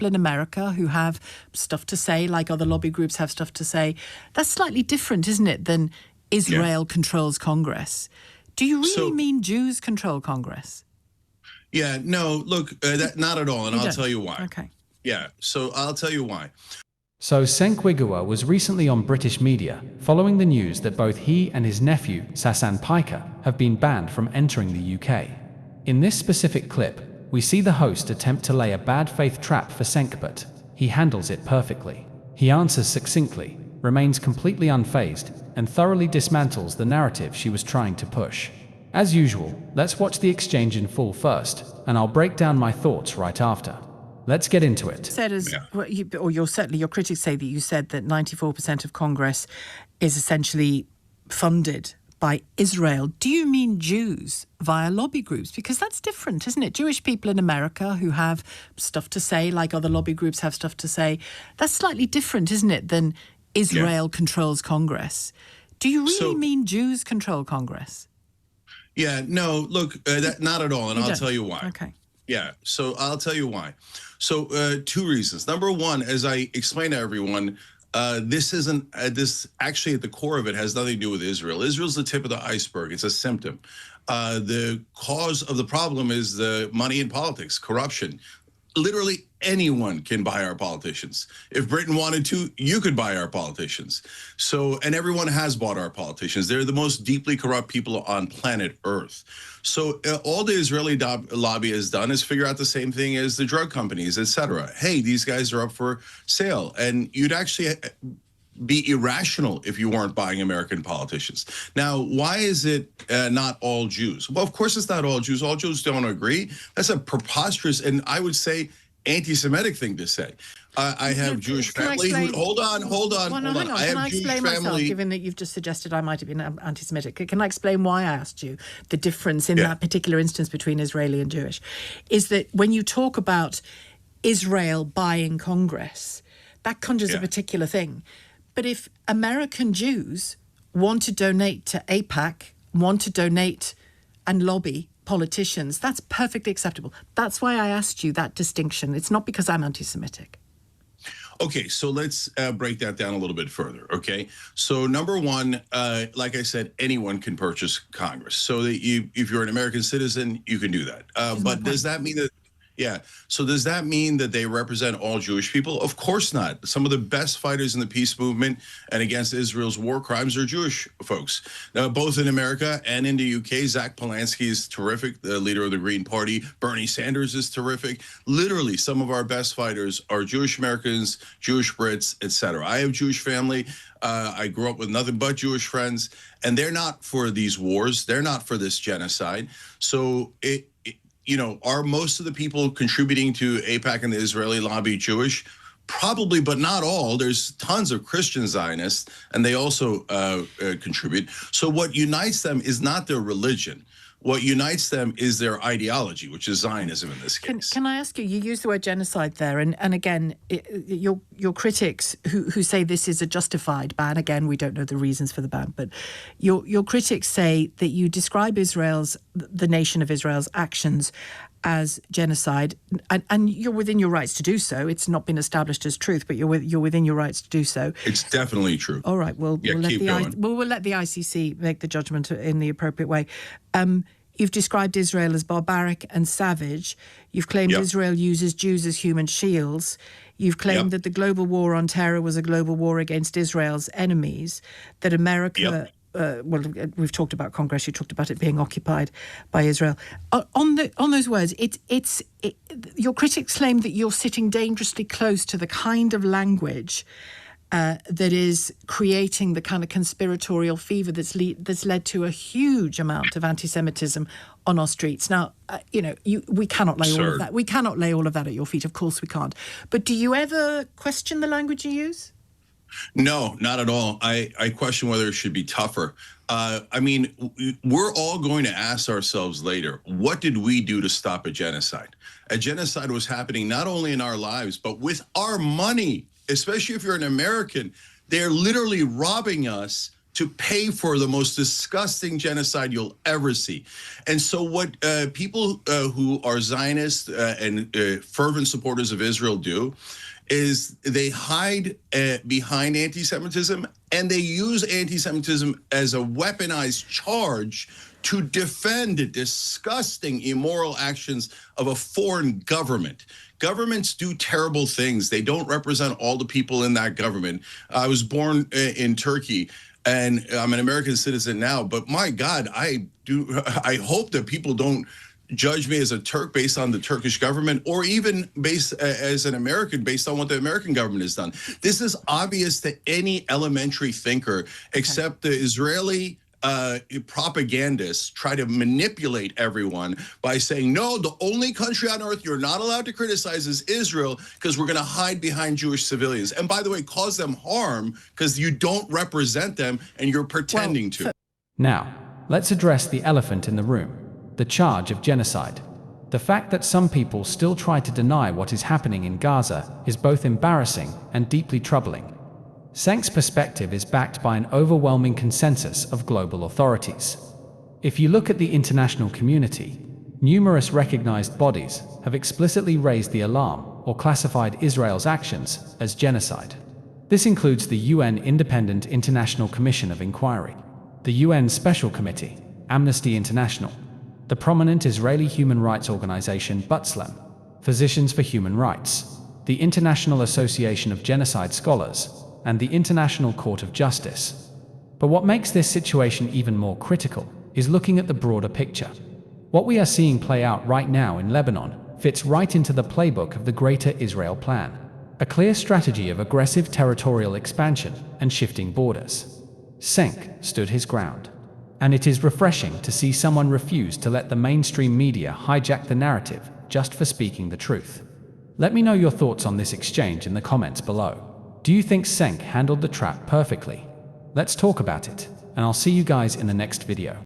in America who have stuff to say, like other lobby groups have stuff to say. That's slightly different, isn't it, than Israel controls Congress. Do you really mean Jews control Congress? Yeah, no, look, not at all, and I'll tell you why. Okay. Yeah, so I'll tell you why. So Cenk Uygur was recently on British media, following the news that both he and his nephew, Hasan Piker, have been banned from entering the UK. In this specific clip, we see the host attempt to lay a bad faith trap for Cenk, but he handles it perfectly. He answers succinctly, remains completely unfazed, and thoroughly dismantles the narrative she was trying to push. As usual, let's watch the exchange in full first, and I'll break down my thoughts right after. Let's get into it. Your critics say that you said that 94% of Congress is essentially funded by Israel. Do you mean Jews via lobby groups? Because that's different, isn't it? Jewish people in America who have stuff to say, like other lobby groups have stuff to say. That's slightly different, isn't it, than Israel controls Congress. Do you really mean Jews control Congress? Yeah, no, look, not at all, and I'll tell you why. Okay. Yeah, so I'll tell you why. So two reasons. Number one, as I explained to everyone, this isn't, this actually at the core of it has nothing to do with Israel. Israel's the tip of the iceberg. It's a symptom. The cause of the problem is the money in politics, corruption. Literally anyone can buy our politicians. If Britain wanted to, you could buy our politicians. So, and everyone has bought our politicians. They're the most deeply corrupt people on planet Earth. So all the Israeli lobby has done is figure out the same thing as the drug companies, etc. Hey, these guys are up for sale. And you'd actually be irrational if you weren't buying American politicians. Now, why is it not all Jews? Well, of course it's not all Jews. All Jews don't agree. That's a preposterous and I would say anti-Semitic thing to say. I have Jewish family who, hold on. I have Jewish family. Given that you've just suggested I might have been anti-Semitic, can I explain why I asked you the difference in that particular instance between Israeli and Jewish? Is that when you talk about Israel buying Congress, that conjures a particular thing. But if American Jews want to donate to AIPAC, want to donate and lobby politicians, that's perfectly acceptable. That's why I asked you that distinction. It's not because I'm anti-Semitic. Okay, so let's break that down a little bit further, okay? So number one, like I said, anyone can purchase Congress. So that if you're an American citizen, you can do that. But does that mean that so does that mean that they represent all Jewish people? Of course not. Some of the best fighters in the peace movement and against Israel's war crimes are Jewish folks, both in America and in the UK. Zach Polanski is terrific, the leader of the Green Party. Bernie Sanders is terrific. Literally, some of our best fighters are Jewish Americans, Jewish Brits, etc. I have Jewish family. I grew up with nothing but Jewish friends, and they're not for these wars. They're not for this genocide. So are most of the people contributing to AIPAC and the Israeli lobby Jewish? Probably, but not all. There's tons of Christian Zionists, and they also contribute. So what unites them is not their religion. What unites them is their ideology, which is Zionism in this case. Can I ask you, you use the word genocide there, and again, your critics who say this is a justified ban, again, we don't know the reasons for the ban, but your critics say that you describe the nation of Israel's actions as genocide, and you're within your rights to do so. It's not been established as truth, but you're within your rights to do so. It's definitely true. All right, we'll let the ICC make the judgment in the appropriate way. You've described Israel as barbaric and savage. You've claimed Israel uses Jews as human shields. You've claimed that the global war on terror was a global war against Israel's enemies, that America... we've talked about Congress. You talked about it being occupied by Israel. On those words, your critics claim that you're sitting dangerously close to the kind of language that is creating the kind of conspiratorial fever that's led to a huge amount of anti-Semitism on our streets. Now, we cannot lay all of that. We cannot lay all of that at your feet. Of course, we can't. But do you ever question the language you use? No, not at all. I question whether it should be tougher. I mean, we're all going to ask ourselves later, what did we do to stop a genocide? A genocide was happening not only in our lives, but with our money, especially if you're an American. They're literally robbing us to pay for the most disgusting genocide you'll ever see. And so what people who are Zionists and fervent supporters of Israel do is they hide behind anti-Semitism, and they use anti-Semitism as a weaponized charge to defend the disgusting, immoral actions of a foreign government. Governments do terrible things. They don't represent all the people in that government. I was born in Turkey, and I'm an American citizen now, but my God, I hope that people don't judge me as a Turk based on the Turkish government, or even based as an American based on what the American government has done. This is obvious to any elementary thinker, except the Israeli propagandists try to manipulate everyone by saying, no, the only country on earth you're not allowed to criticize is Israel, because we're going to hide behind Jewish civilians. And by the way, cause them harm because you don't represent them and you're pretending to. Now, let's address the elephant in the room. The charge of genocide. The fact that some people still try to deny what is happening in Gaza is both embarrassing and deeply troubling. Cenk's perspective is backed by an overwhelming consensus of global authorities. If you look at the international community, numerous recognized bodies have explicitly raised the alarm or classified Israel's actions as genocide. This includes the UN Independent International Commission of Inquiry, the UN Special Committee, Amnesty International, the prominent Israeli human rights organization B'Tselem, Physicians for Human Rights, the International Association of Genocide Scholars, and the International Court of Justice. But what makes this situation even more critical is looking at the broader picture. What we are seeing play out right now in Lebanon fits right into the playbook of the Greater Israel Plan, a clear strategy of aggressive territorial expansion and shifting borders. Cenk stood his ground. And it is refreshing to see someone refuse to let the mainstream media hijack the narrative just for speaking the truth. Let me know your thoughts on this exchange in the comments below. Do you think Cenk handled the trap perfectly? Let's talk about it, and I'll see you guys in the next video.